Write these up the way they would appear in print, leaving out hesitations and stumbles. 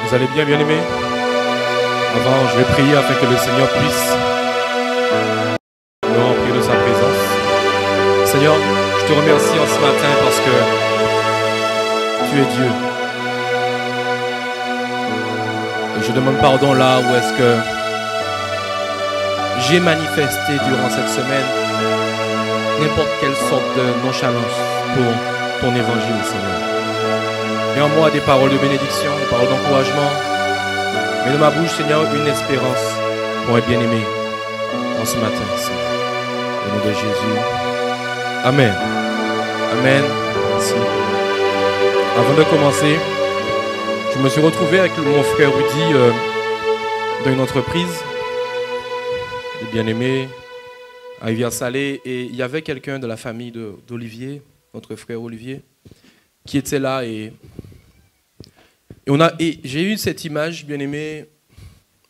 Vous allez bien, bien-aimés? Avant, je vais prier afin que le Seigneur puisse nous remplir de sa présence. Seigneur, je te remercie en ce matin parce que tu es Dieu. Et je demande pardon là où est-ce que j'ai manifesté durant cette semaine n'importe quelle sorte de nonchalance pour ton évangile, Seigneur. Mets en moi des paroles de bénédiction, des paroles d'encouragement. Mets dans ma bouche, Seigneur, une espérance pour un bien-aimé en ce matin, Seigneur. Au nom de Jésus. Amen. Amen. Merci. Avant de commencer, je me suis retrouvé avec mon frère Rudy dans une entreprise de bien-aimés à Rivière-Salée, et il y avait quelqu'un de la famille d'Olivier, notre frère Olivier, qui était là, et j'ai eu cette image, bien-aimé,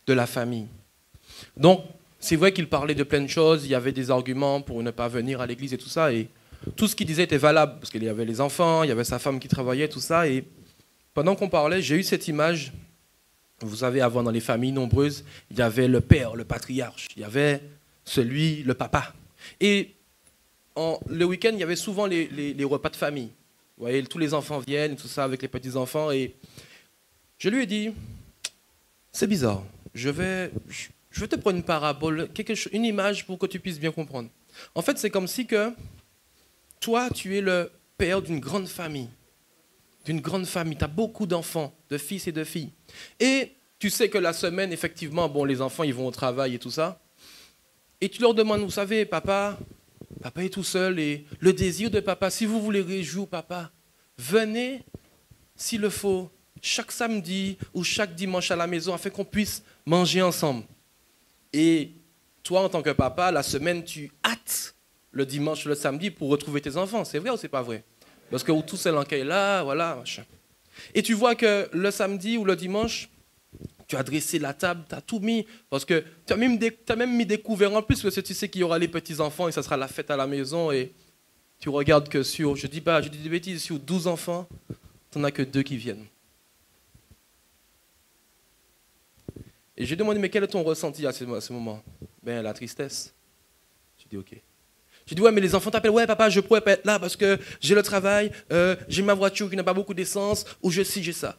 de la famille. Donc, c'est vrai qu'il parlait de plein de choses, il y avait des arguments pour ne pas venir à l'église et tout ça, et tout ce qu'il disait était valable, parce qu'il y avait les enfants, il y avait sa femme qui travaillait, tout ça, et pendant qu'on parlait, j'ai eu cette image. Vous savez, avant, dans les familles nombreuses, il y avait le père, le patriarche, il y avait le papa. Et le week-end, il y avait souvent les repas de famille. Vous voyez, tous les enfants viennent, tout ça, avec les petits-enfants, et je lui ai dit, c'est bizarre, je vais te prendre une parabole, une image pour que tu puisses bien comprendre. En fait, c'est comme si que toi, tu es le père d'une grande famille. Tu as beaucoup d'enfants, de fils et de filles. Et tu sais que la semaine, effectivement, bon, les enfants, ils vont au travail et tout ça. Et tu leur demandes, vous savez, papa est tout seul, et le désir de papa, si vous voulez réjouir papa, venez, s'il le faut, chaque samedi ou chaque dimanche à la maison, afin qu'on puisse manger ensemble. Et toi, en tant que papa, la semaine, tu hâtes le dimanche ou le samedi pour retrouver tes enfants. C'est vrai ou c'est pas vrai? Parce que tout seul en est là, voilà, machin. Et tu vois que le samedi ou le dimanche, tu as dressé la table, tu as tout mis, parce que tu as même mis des couverts en plus, parce que tu sais qu'il y aura les petits-enfants et ça sera la fête à la maison, et tu regardes que je dis des bêtises, sur 12 enfants, tu n'en as que 2 qui viennent. Et j'ai demandé, mais quel est ton ressenti à ce moment? Ben, la tristesse. J'ai dit, ok. J'ai dit, ouais, mais les enfants t'appellent, ouais, papa, je pourrais pas être là parce que j'ai le travail, j'ai ma voiture qui n'a pas beaucoup d'essence, ou j'ai ça.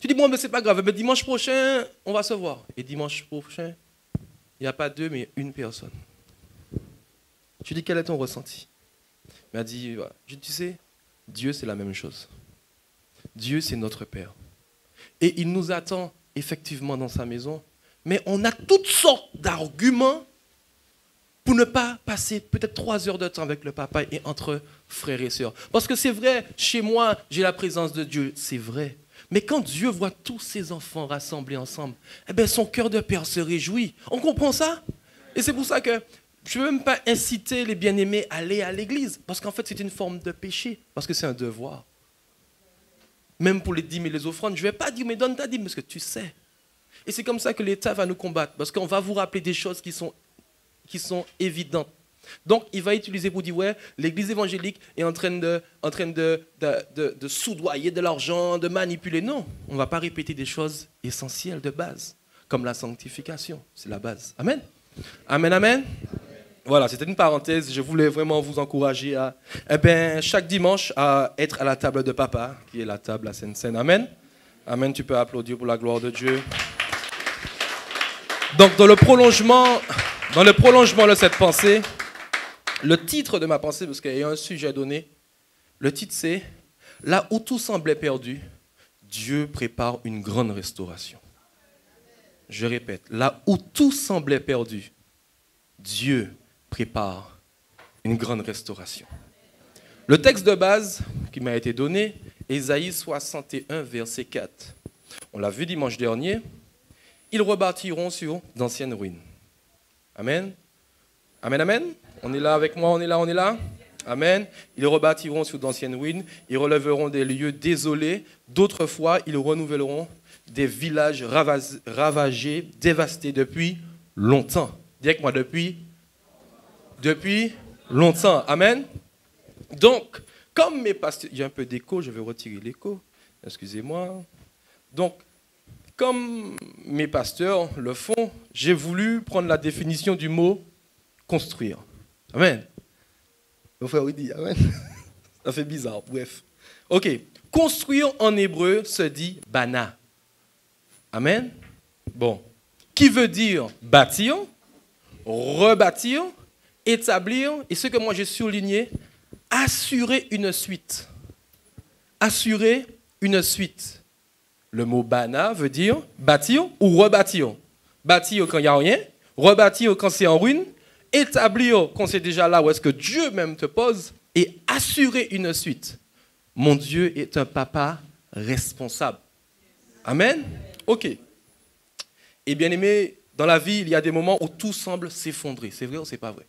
Tu dis, bon, mais c'est pas grave, mais dimanche prochain, on va se voir. Et dimanche prochain, il n'y a pas 2, mais 1 personne. Je dis, quel est ton ressenti? Il m'a dit, voilà. Je dis, tu sais, Dieu, c'est la même chose. Dieu, c'est notre Père. Et il nous attend effectivement dans sa maison, mais on a toutes sortes d'arguments pour ne pas passer peut-être 3 heures de temps avec le papa et entre frères et sœurs. Parce que c'est vrai, chez moi, j'ai la présence de Dieu, c'est vrai. Mais quand Dieu voit tous ses enfants rassemblés ensemble, eh bien, son cœur de père se réjouit. On comprend ça? Et c'est pour ça que je ne veux même pas inciter les bien-aimés à aller à l'église, parce qu'en fait, c'est une forme de péché, parce que c'est un devoir. Même pour les dîmes et les offrandes, je ne vais pas dire, mais donne ta dîme, parce que tu sais. Et c'est comme ça que l'État va nous combattre, parce qu'on va vous rappeler des choses qui sont évidentes. Donc, il va utiliser pour dire, ouais, l'église évangélique est en train de soudoyer de l'argent, de manipuler. Non, on ne va pas répéter des choses essentielles de base, comme la sanctification. C'est la base. Amen. Amen, amen. Voilà, c'était une parenthèse. Je voulais vraiment vous encourager à, chaque dimanche, à être à la table de papa, qui est la table à Sainte-Seine. Amen. Amen, tu peux applaudir pour la gloire de Dieu. Donc, dans le prolongement de cette pensée, le titre de ma pensée, parce qu'il y a un sujet donné, le titre c'est « Là où tout semblait perdu, Dieu prépare une grande restauration ». Je répète, là où tout semblait perdu, Dieu prépare une grande restauration. Le texte de base qui m'a été donné, Ésaïe 61, verset 4. On l'a vu dimanche dernier. Ils rebâtiront sur d'anciennes ruines. Amen. Amen, amen. On est là avec moi, on est là. Amen. Ils rebâtiront sur d'anciennes ruines. Ils relèveront des lieux désolés. D'autrefois, ils renouvelleront des villages ravagés, dévastés depuis longtemps. Dis avec moi, depuis longtemps. Amen. Donc, comme mes pasteurs... Il y a un peu d'écho, je vais retirer l'écho. Excusez-moi. Donc, Comme mes pasteurs le font, j'ai voulu prendre la définition du mot construire. Amen. Mon frère, il dit amen. Ça fait bizarre, bref. Ok. Construire en hébreu se dit bana. Amen. Bon. Qui veut dire bâtir, rebâtir, établir, et ce que moi j'ai souligné, assurer une suite. Assurer une suite. Le mot bana veut dire bâtir ou rebâtir. Bâtir quand il n'y a rien, rebâtir quand c'est en ruine, établir quand c'est déjà là où est-ce que Dieu même te pose, et assurer une suite. Mon Dieu est un papa responsable. Amen. Ok. Et bien aimé, dans la vie, il y a des moments où tout semble s'effondrer. C'est vrai ou c'est pas vrai?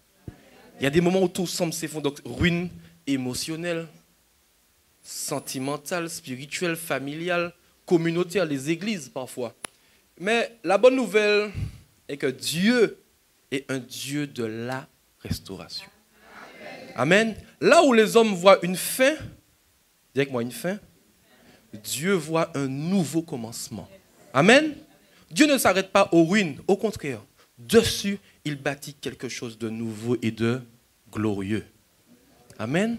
Il y a des moments où tout semble s'effondrer. Donc, ruine émotionnelle, sentimentale, spirituelle, familiale, communautaire, les églises parfois. Mais la bonne nouvelle est que Dieu est un Dieu de la restauration. Amen. Là où les hommes voient une fin, dis avec moi une fin, Dieu voit un nouveau commencement. Amen. Dieu ne s'arrête pas aux ruines, au contraire. Dessus, il bâtit quelque chose de nouveau et de glorieux. Amen.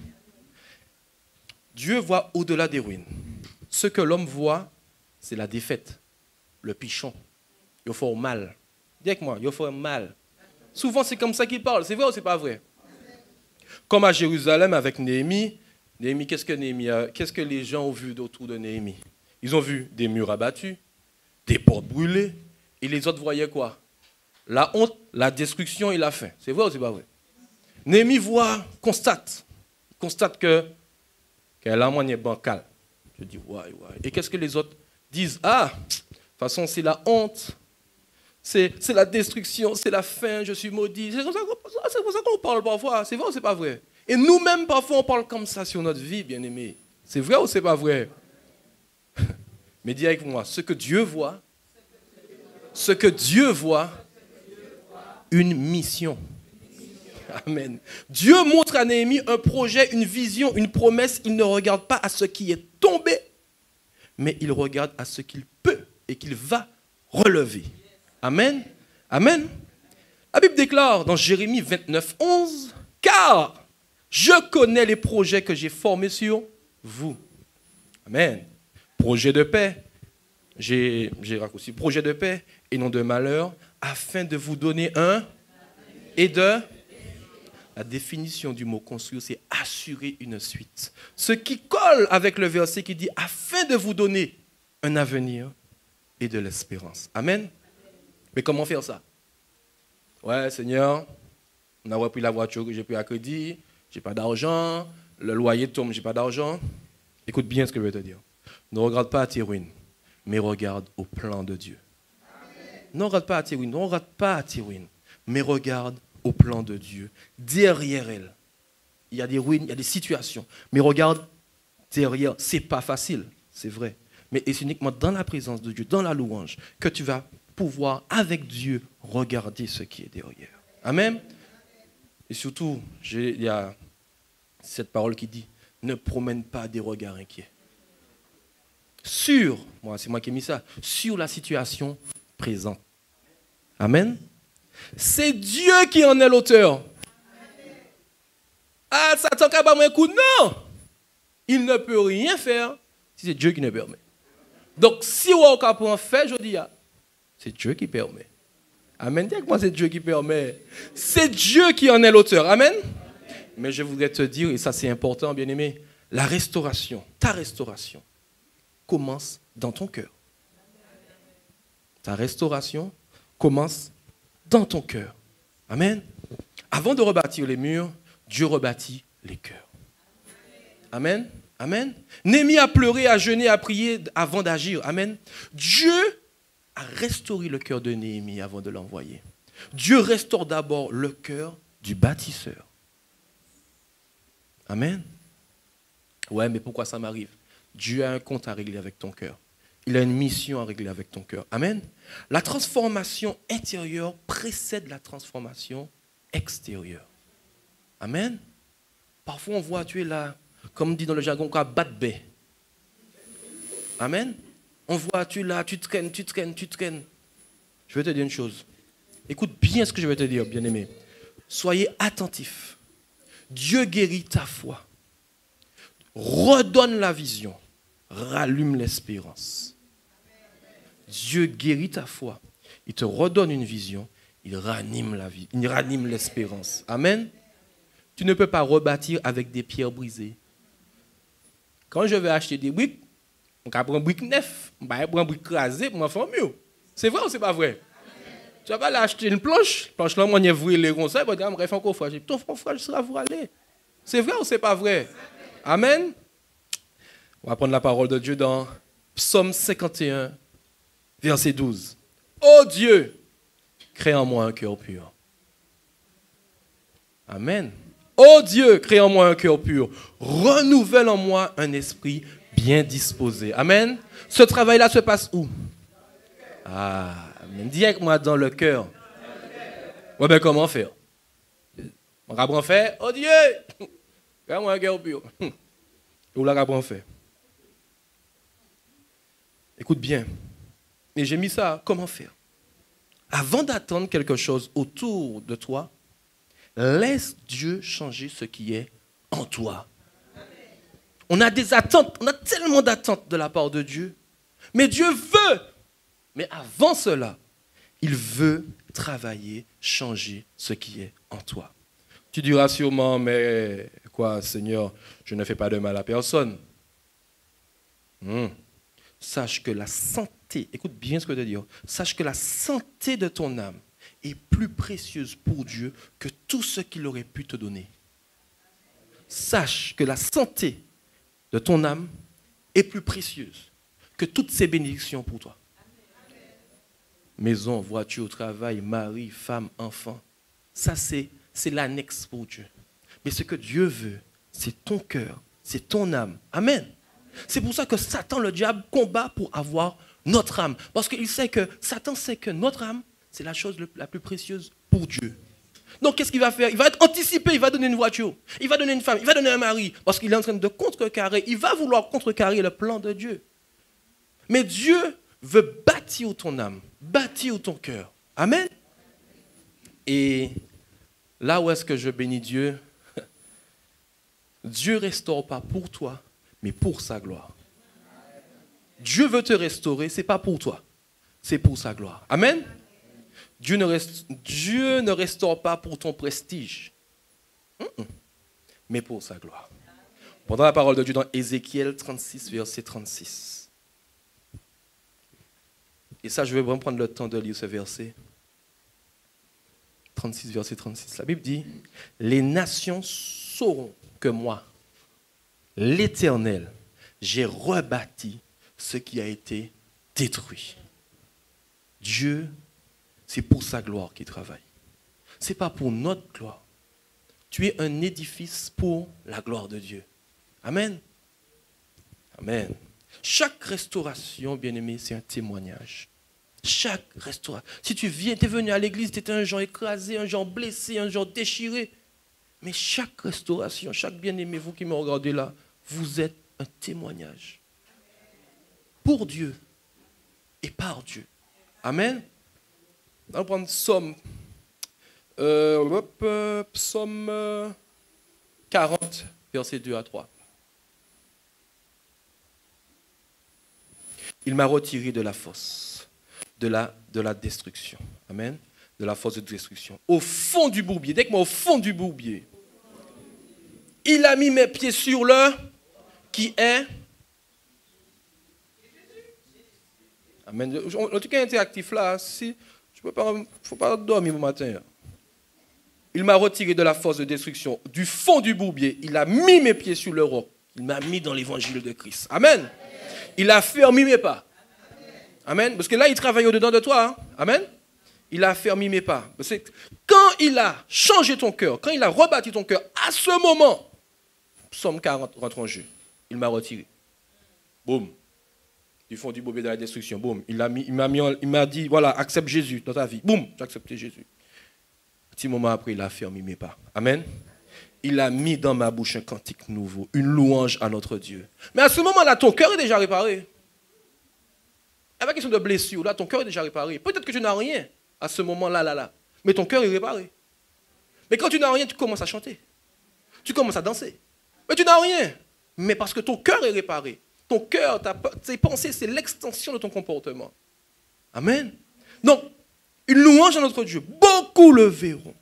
Dieu voit au-delà des ruines. Ce que l'homme voit, c'est la défaite, le pichon. Il faut mal. Dis avec moi, il faut mal. Souvent, c'est comme ça qu'il parle. C'est vrai ou c'est pas vrai? Comme à Jérusalem avec Néhémie. Néhémie, qu'est-ce que les gens ont vu autour de Néhémie? Ils ont vu des murs abattus, des portes brûlées, et les autres voyaient quoi? La honte, la destruction et la faim. C'est vrai ou c'est pas vrai? Néhémie constate qu'elle a un moyen bancal. Je dis, ouais. Et qu'est-ce que les autres disent? Ah, de toute façon, c'est la honte, c'est la destruction, c'est la faim, je suis maudit. C'est comme ça qu'on parle parfois. C'est vrai ou c'est pas vrai? Et nous-mêmes, parfois, on parle comme ça sur notre vie, bien-aimés. C'est vrai ou c'est pas vrai? Mais dis avec moi, ce que Dieu voit, une mission. Amen. Dieu montre à Néhémie un projet, une vision, une promesse. Il ne regarde pas à ce qui est tombé, mais il regarde à ce qu'il peut et qu'il va relever. Amen. Amen. La Bible déclare dans Jérémie 29, 11, « Car je connais les projets que j'ai formés sur vous. » Amen. Projet de paix. J'ai raccourci. Projet de paix et non de malheur, afin de vous donner un et de... La définition du mot construire, c'est assurer une suite. Ce qui colle avec le verset qui dit afin de vous donner un avenir et de l'espérance. Amen. Mais comment faire ça? Ouais, Seigneur, on a repris la voiture que j'ai pris à crédit, j'ai pas d'argent, le loyer tombe, j'ai pas d'argent. Écoute bien ce que je vais te dire. Ne regarde pas à tes ruines, mais regarde au plan de Dieu. Ne regarde pas à tes ruines, mais regarde au plan de Dieu. Derrière elle, il y a des ruines, il y a des situations. Mais regarde, derrière, c'est pas facile, c'est vrai. Mais c'est uniquement dans la présence de Dieu, dans la louange, que tu vas pouvoir, avec Dieu, regarder ce qui est derrière. Amen. Et surtout, il y a cette parole qui dit, ne promène pas des regards inquiets. C'est moi qui ai mis ça, sur la situation présente. Amen. C'est Dieu qui en est l'auteur. Ah, Satan n'a pas un coup. Non. Il ne peut rien faire si c'est Dieu qui ne permet. Donc, si on a pas fait, je dis, c'est Dieu qui permet. Amen. Dis avec moi, c'est Dieu qui permet. C'est Dieu qui en est l'auteur. Amen. Mais je voudrais te dire, et ça c'est important, bien-aimé, la restauration, ta restauration, commence dans ton cœur. Ta restauration commence dans ton cœur. Amen. Avant de rebâtir les murs, Dieu rebâtit les cœurs. Amen. Amen. Néhémie a pleuré, a jeûné, a prié avant d'agir. Amen. Dieu a restauré le cœur de Néhémie avant de l'envoyer. Dieu restaure d'abord le cœur du bâtisseur. Amen. Ouais, mais pourquoi ça m'arrive? Dieu a un compte à régler avec ton cœur. Il a une mission à régler avec ton cœur. Amen. La transformation intérieure précède la transformation extérieure. Amen. Parfois, on voit, tu es là, comme dit dans le jargon, quoi, bat baie. Amen. On voit, tu là, tu traînes. Je vais te dire une chose. Écoute bien ce que je vais te dire, bien-aimé. Soyez attentifs. Dieu guérit ta foi. Redonne la vision. Rallume l'espérance. Dieu guérit ta foi. Il te redonne une vision. Il ranime la vie. Il ranime l'espérance. Amen. Tu ne peux pas rebâtir avec des pierres brisées. Quand je vais acheter des briques, on va prendre un brique neuf. On va prendre un brique crasé pour m'en faire mieux. C'est vrai ou c'est pas vrai? Tu vas pas aller acheter une planche. Planche là, on y a voué les ronds. Ça, il va dire, bref, encore fragile. Ton frère sera vous aller. C'est vrai ou c'est pas vrai? Amen. On va prendre la parole de Dieu dans Psaume 51, verset 12. Ô Dieu, crée en moi un cœur pur. Amen. Ô Dieu, crée en moi un cœur pur. Renouvelle en moi un esprit bien disposé. Amen. Ce travail-là se passe où? Ah, amen. Dis avec moi, dans le cœur. Ouais, ben comment faire? On va faire, oh Dieu, crée en moi un cœur pur. Où la va faire? Écoute bien. Et j'ai mis ça, comment faire? Avant d'attendre quelque chose autour de toi, laisse Dieu changer ce qui est en toi. On a des attentes, on a tellement d'attentes de la part de Dieu. Mais Dieu veut. Mais avant cela, il veut travailler, changer ce qui est en toi. Tu diras sûrement, mais quoi, Seigneur, je ne fais pas de mal à personne. Sache que la santé, écoute bien ce que je veux te dire, sache que la santé de ton âme est plus précieuse pour Dieu que tout ce qu'il aurait pu te donner. Sache que la santé de ton âme est plus précieuse que toutes ces bénédictions pour toi. Maison, voiture, travail, mari, femme, enfant. Ça, c'est l'annexe pour Dieu. Mais ce que Dieu veut, c'est ton cœur, c'est ton âme. Amen. C'est pour ça que Satan, le diable, combat pour avoir notre âme. Parce qu'il sait que, Satan sait que notre âme, c'est la chose la plus précieuse pour Dieu. Donc, qu'est-ce qu'il va faire? Il va être anticipé, il va donner une voiture, il va donner une femme, il va donner un mari, parce qu'il est en train de contrecarrer, il va vouloir contrecarrer le plan de Dieu. Mais Dieu veut bâtir ton âme, bâtir ton cœur. Amen. Et là où est-ce que je bénis Dieu? Dieu ne restaure pas pour toi, mais pour sa gloire. Dieu veut te restaurer, ce n'est pas pour toi, c'est pour sa gloire. Amen. Dieu ne restaure pas pour ton prestige, mais pour sa gloire. Pendant la parole de Dieu dans Ézéchiel 36, verset 36. Et ça, je vais vraiment prendre le temps de lire ce verset. 36, verset 36. La Bible dit, « Les nations sauront que moi, l'Éternel, j'ai rebâti ce qui a été détruit. » Dieu, c'est pour sa gloire qu'il travaille. Ce n'est pas pour notre gloire. Tu es un édifice pour la gloire de Dieu. Amen. Amen. Chaque restauration, bien-aimé, c'est un témoignage. Chaque restauration. Si tu es venu à l'église, tu étais un genre écrasé, un genre blessé, un genre déchiré. Mais chaque restauration, chaque bien-aimé, vous qui me regardez là, vous êtes un témoignage. Pour Dieu et par Dieu. Amen. On va prendre Psaume 40, versets 2 à 3. Il m'a retiré de la fosse, de la destruction. Amen. De la fosse de destruction. Au fond du bourbier. Dès que moi, au fond du bourbier. Il a mis mes pieds sur le qui est. Amen. En tout cas, interactif là, si je peux pas, faut pas dormir au matin. Il m'a retiré de la fosse de destruction, du fond du bourbier. Il a mis mes pieds sur le roc. Il m'a mis dans l'évangile de Christ. Amen. Il a fermé mes pas. Amen. Parce que là, il travaille au-dedans de toi. Hein? Amen. Il a fermé mes pas. Parce que quand il a changé ton cœur, quand il a rebâti ton cœur, à ce moment, Psaume 40 rentre en jeu. Il m'a retiré. Boum. Du fond du bourbier de la destruction. Boum. Il m'a dit, voilà, accepte Jésus dans ta vie. Boum, j'ai accepté Jésus. Un petit moment après, il a fermé mes pas. Amen. Il a mis dans ma bouche un cantique nouveau, une louange à notre Dieu. Mais à ce moment-là, ton cœur est déjà réparé. Il n'y a pas question de blessure. Là, ton cœur est déjà réparé. Peut-être que tu n'as rien à ce moment-là, mais ton cœur est réparé. Mais quand tu n'as rien, tu commences à chanter. Tu commences à danser. Mais tu n'as rien. Mais parce que ton cœur est réparé. Ton cœur, tes pensées, c'est l'extension de ton comportement. Amen. Donc, une louange à notre Dieu. Beaucoup le verront.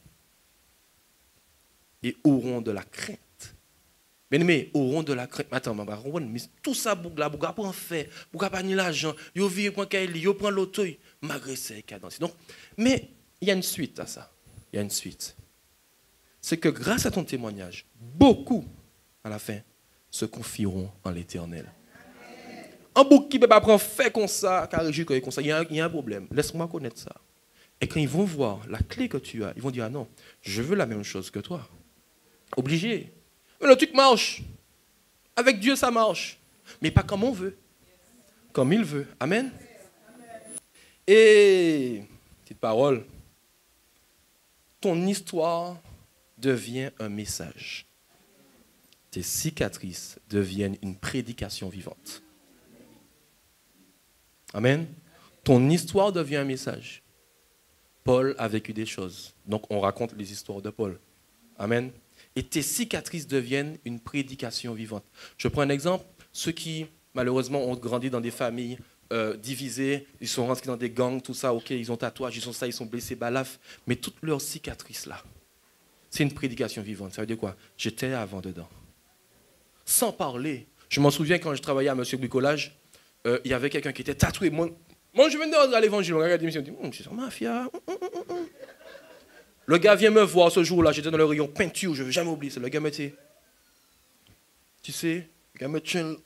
Et auront de la crainte. Bien-aimés, auront de la crainte. Attends, mais tout ça, bougla pour en faire. Bougla pas ni l'argent. Yo vire pour qu'il yo prend l'auto. Malgré ça, il danse. Donc, mais il y a une suite à ça. Il y a une suite. C'est que grâce à ton témoignage, beaucoup, à la fin, se confieront en l'Éternel. Un bouc qui ne peut pas prendre fait comme ça, car comme ça, il y a un problème. Laisse-moi connaître ça. Et quand ils vont voir la clé que tu as, ils vont dire, ah non, je veux la même chose que toi. Obligé. Mais le truc marche. Avec Dieu, ça marche. Mais pas comme on veut. Comme il veut. Amen. Et, petite parole, ton histoire devient un message. Tes cicatrices deviennent une prédication vivante. Amen. Ton histoire devient un message. Paul a vécu des choses. Donc, on raconte les histoires de Paul. Amen. Et tes cicatrices deviennent une prédication vivante. Je prends un exemple. Ceux qui, malheureusement, ont grandi dans des familles divisées, ils sont rentrés dans des gangs, tout ça, ok, ils ont tatouage, ils ont ça, ils sont blessés, balaf. Mais toutes leurs cicatrices, là, c'est une prédication vivante. Ça veut dire quoi? J'étais avant dedans. Sans parler. Je m'en souviens quand je travaillais à Monsieur Bricolage, il y avait quelqu'un qui était tatoué. Moi, je venais à l'évangile, on regarde l'émission, je me dis, c'est un mafia. Le gars vient me voir ce jour-là, j'étais dans le rayon peinture, je ne vais jamais oublier ça. Le gars me dit, tu sais, le gars me tient,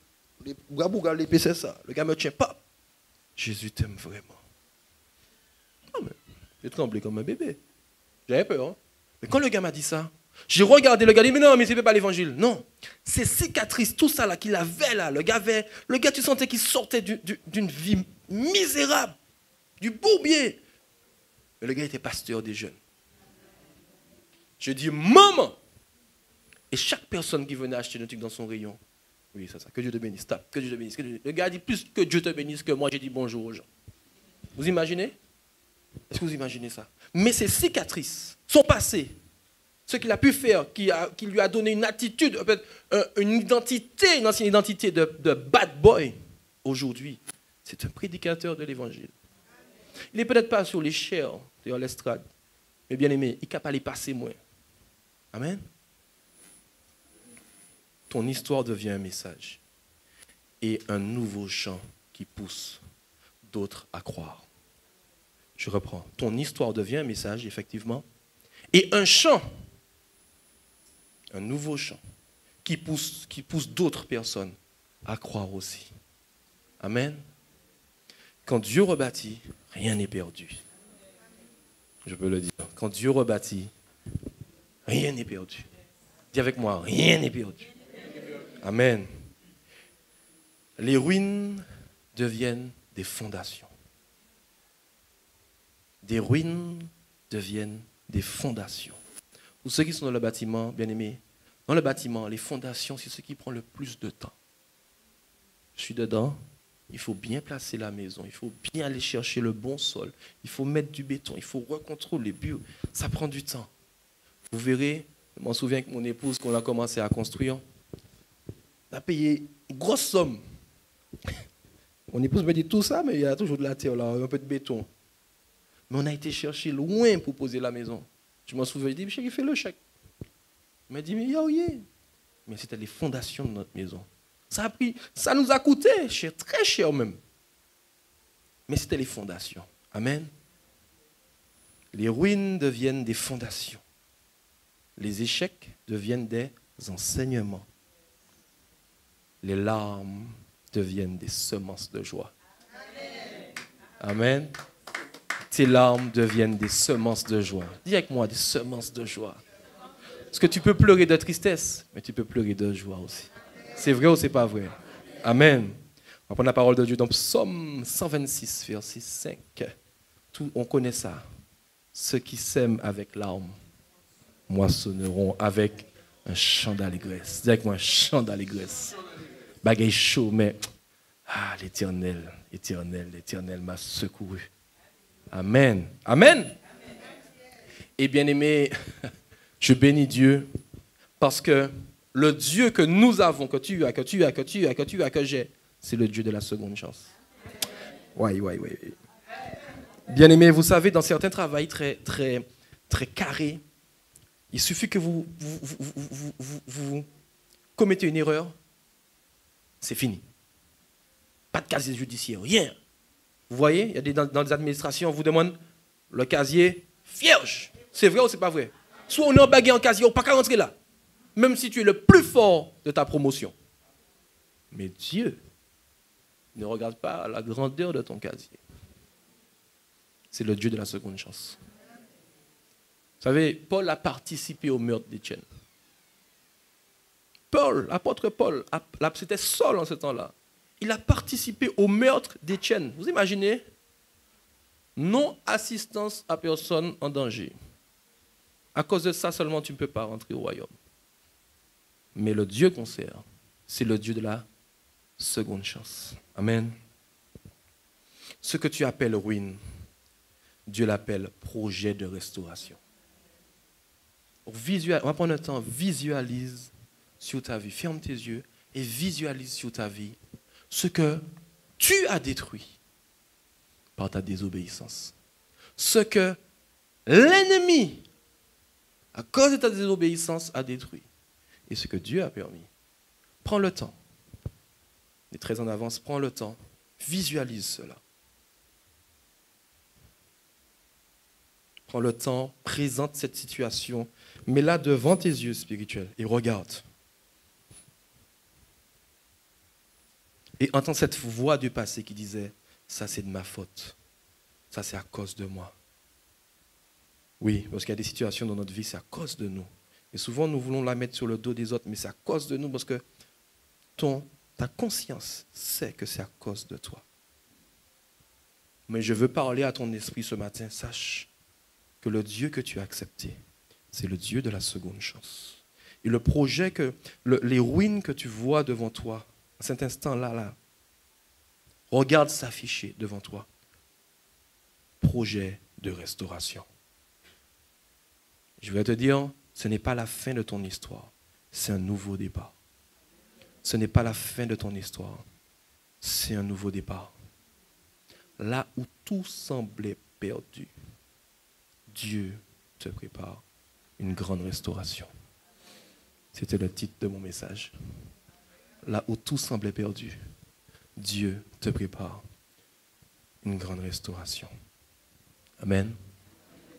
l'épaisseur ça. Le gars me tient, pas. Jésus t'aime vraiment. Non, mais j'ai tremblé comme un bébé. J'avais peur. Hein? Mais quand le gars m'a dit ça, j'ai regardé le gars, dit, mais non, mais c'est pas l'évangile. Non, ces cicatrices, tout ça là qu'il avait là, le gars, tu sentais qu'il sortait d'une vie misérable, du bourbier. Mais le gars était pasteur des jeunes. Je dis, maman! Et chaque personne qui venait acheter un truc dans son rayon, oui, c'est ça, que Dieu te bénisse, que Dieu te bénisse. Le gars dit plus que Dieu te bénisse que moi, j'ai dit bonjour aux gens. Vous imaginez? Est-ce que vous imaginez ça? Mais ces cicatrices, son passé, ce qu'il a pu faire, qui lui a donné une attitude, une identité, une ancienne identité de bad boy, aujourd'hui, c'est un prédicateur de l'évangile. Il n'est peut-être pas sur les chairs, sur l'estrade, mais bien aimé, il est capable de passer moins. Amen. Ton histoire devient un message et un nouveau chant qui pousse d'autres à croire. Je reprends. Ton histoire devient un message, effectivement, et un chant, un nouveau chant qui pousse d'autres personnes à croire aussi. Amen. Quand Dieu rebâtit, rien n'est perdu. Je peux le dire. Quand Dieu rebâtit, rien n'est perdu. Dis avec moi, rien n'est perdu. Amen. Les ruines deviennent des fondations. Des ruines deviennent des fondations. Pour ceux qui sont dans le bâtiment, bien aimés, dans le bâtiment, les fondations, c'est ce qui prend le plus de temps. Je suis dedans, il faut bien placer la maison, il faut bien aller chercher le bon sol, il faut mettre du béton, il faut recontrôler les buts. Ça prend du temps. Vous verrez, je m'en souviens que mon épouse, quand on a commencé à construire, on a payé une grosse somme. Mon épouse me dit tout ça, mais il y a toujours de la terre là, un peu de béton. Mais on a été chercher loin pour poser la maison. Je m'en souviens, je dis, chérie, fais le chèque. Il m'a dit, mais mais c'était les fondations de notre maison. Ça nous a coûté cher, très cher même. Mais c'était les fondations. Amen. Les ruines deviennent des fondations. Les échecs deviennent des enseignements. Les larmes deviennent des semences de joie. Amen. Tes larmes deviennent des semences de joie. Dis avec moi, des semences de joie. Parce que tu peux pleurer de tristesse, mais tu peux pleurer de joie aussi. C'est vrai ou c'est pas vrai? Amen. On va prendre la parole de Dieu dans Psaume 126, verset 5. On connaît ça. Ceux qui sèment avec larmes moissonneront avec un chant d'allégresse. Dis avec moi, un chant d'allégresse. Bagay chaud, mais Ah, l'Éternel, l'Éternel, l'Éternel m'a secouru. Amen. Amen. Et bien aimé, je bénis Dieu parce que le Dieu que nous avons, que tu as, que j'ai, c'est le Dieu de la seconde chance. Oui. Bien aimé, vous savez, dans certains travails très carrés, il suffit que vous commettez une erreur, c'est fini. Pas de casier judiciaire, rien. Vous voyez, il y a dans les administrations, on vous demande le casier vierge. C'est vrai ou c'est pas vrai? Soit on est embagué en casier, on ne peut pas rentrer là. Même si tu es le plus fort de ta promotion. Mais Dieu ne regarde pas la grandeur de ton casier. C'est le Dieu de la seconde chance. Vous savez, Paul a participé au meurtre d'Étienne. Paul, l'apôtre Paul, c'était Saul en ce temps-là. Il a participé au meurtre d'Étienne. Vous imaginez? Non-assistance à personne en danger. À cause de ça seulement, tu ne peux pas rentrer au royaume. Mais le Dieu qu'on sert, c'est le Dieu de la seconde chance. Amen. Ce que tu appelles ruine, Dieu l'appelle projet de restauration. On va prendre un temps, visualise sur ta vie. Ferme tes yeux et visualise sur ta vie ce que tu as détruit par ta désobéissance. Ce que l'ennemi, à cause de ta désobéissance, a détruit. Et ce que Dieu a permis. Prends le temps. Et très en avance, prends le temps. Visualise cela. Prends le temps, présente cette situation, mets-la devant tes yeux spirituels et regarde. Et entends cette voix du passé qui disait, ça c'est de ma faute, ça c'est à cause de moi. Oui, parce qu'il y a des situations dans notre vie, c'est à cause de nous. Et souvent nous voulons la mettre sur le dos des autres, mais c'est à cause de nous parce que ta conscience sait que c'est à cause de toi. Mais je veux parler à ton esprit ce matin, sache que le Dieu que tu as accepté, c'est le Dieu de la seconde chance. Et le projet, les ruines que tu vois devant toi, à cet instant-là, regarde s'afficher devant toi. Projet de restauration. Je vais te dire, ce n'est pas la fin de ton histoire, c'est un nouveau départ. Ce n'est pas la fin de ton histoire, c'est un nouveau départ. Là où tout semblait perdu, Dieu te prépare une grande restauration. C'était le titre de mon message. Là où tout semblait perdu, Dieu te prépare une grande restauration. Amen.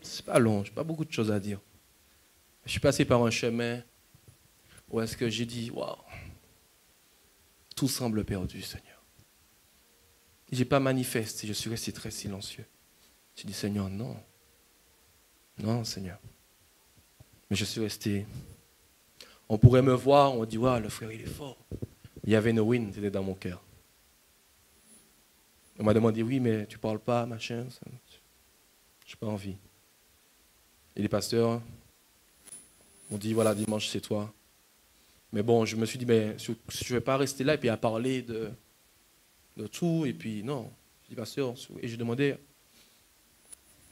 C'est pas long, j'ai pas beaucoup de choses à dire. Je suis passé par un chemin où est-ce que j'ai dit, waouh, tout semble perdu, Seigneur. Je n'ai pas manifesté, je suis resté très silencieux. J'ai dit, Seigneur, non. Non, Seigneur. Mais je suis resté. On pourrait me voir, on dit, waouh, le frère, il est fort. Il y avait une ruine, c'était dans mon cœur. On m'a demandé, oui, mais tu ne parles pas, machin. Je n'ai pas envie. Et les pasteurs m'ont dit, voilà, dimanche, c'est toi. Mais bon, je me suis dit, mais je ne vais pas rester là et puis à parler de tout. Et puis, non. Je dis, pasteur, et je demandais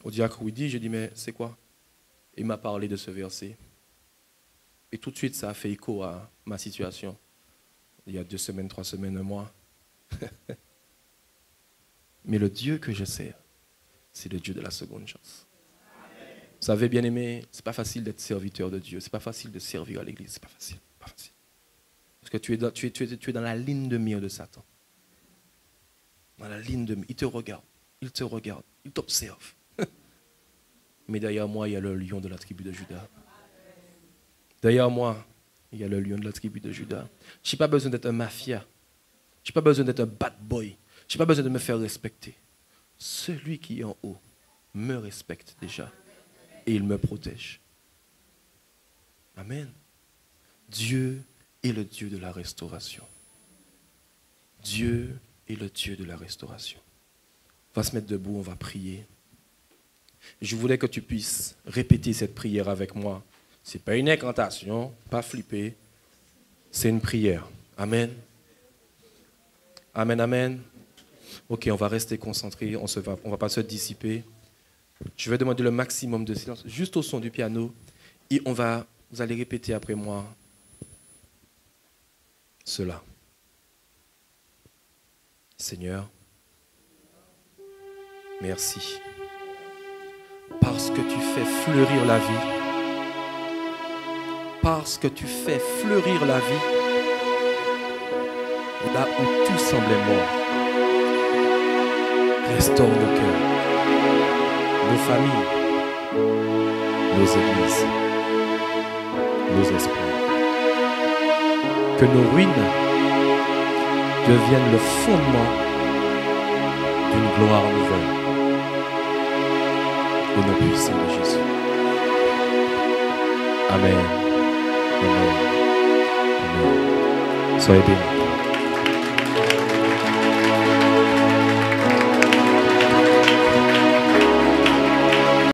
au diacre Widi, j'ai dit, mais c'est quoi? Il m'a parlé de ce verset. Et tout de suite, ça a fait écho à ma situation. Il y a 2 semaines, 3 semaines, un mois. Mais le Dieu que je sers, c'est le Dieu de la seconde chance. Vous savez, bien aimé, c'est pas facile d'être serviteur de Dieu. C'est pas facile de servir à l'église. C'est pas facile. Pas facile. Parce que tu es dans la ligne de mire de Satan. Dans la ligne de mire. Il te regarde. Il t'observe. Mais derrière moi, il y a le lion de la tribu de Juda. Derrière moi, il y a le lion de la tribu de Juda. Je n'ai pas besoin d'être un mafia. Je n'ai pas besoin d'être un bad boy. Je n'ai pas besoin de me faire respecter. Celui qui est en haut me respecte déjà. Et il me protège. Amen. Dieu est le Dieu de la restauration. Dieu est le Dieu de la restauration. On va se mettre debout, on va prier. Je voulais que tu puisses répéter cette prière avec moi. Ce n'est pas une incantation, pas flipper. C'est une prière. Amen. Amen, amen. Ok, on va rester concentré, on va pas se dissiper. Je vais demander le maximum de silence, juste au son du piano. Et vous allez répéter après moi cela. Seigneur, merci. Parce que tu fais fleurir la vie. Parce que tu fais fleurir la vie. Là où tout semblait mort. Restaure nos cœurs, nos familles, nos églises, nos espoirs. Que nos ruines deviennent le fondement d'une gloire nouvelle. Au nom puissant de Jésus. Amen. Amen. Amen. Soyez bénis.